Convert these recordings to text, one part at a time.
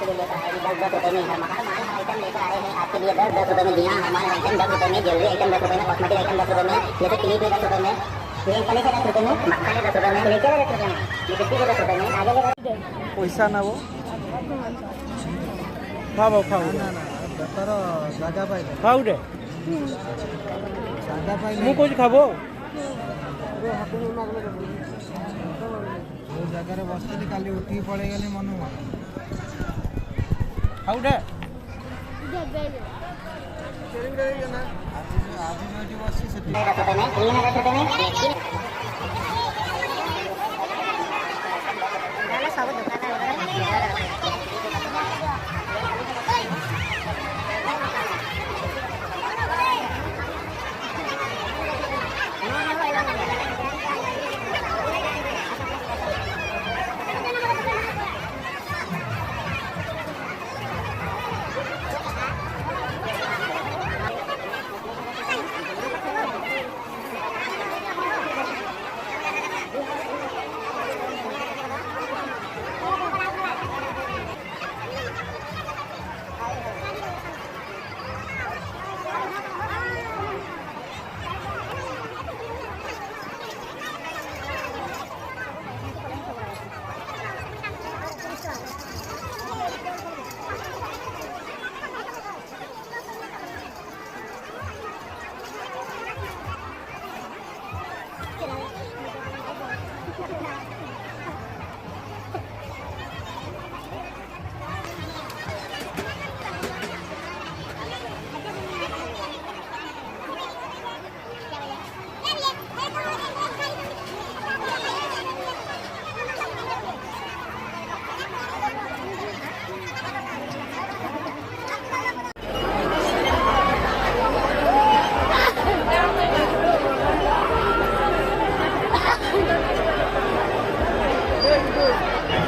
आपके लिए लेकर आए हैं 10-10 रुपए में। हमारा माल हम आइटम लेकर आए हैं आपके लिए 10-10 रुपए में। जी हाँ, हमारे आइटम 10 रुपए में, ज्वेलरी आइटम 10 रुपए में, कॉस्मेटिक आइटम 10 रुपए में, जैसे क्लिप 10 रुपए में, नेल पॉलिश 10 रुपए में, मक्खन 10 रुपए में, लेकर 10 रुपए में, लिपस्टिक 10 रुपए में, आगे लेकर पैसा ना वो खाओ खाओ ना ना ବେପାର ଜାଗା ପାଇଲେ ଖାଉ ରେ ଜାଗା ପାଇଲେ ମୁଁ କହୁଛି ଖାବ ଯୋଉ ଜାଗାରେ ବସିଥିଲି କାଲି ଉଠିକି ପଳେଇଗଲି ମନକୁ ମନ ଖାଉ ରେ ଆଜି ଯୋଉଠି ବସିଛି ସେଠି 10 रुपए में, क्रीम 10 रुपए में, सब दुकान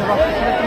ବସିଥିଲେ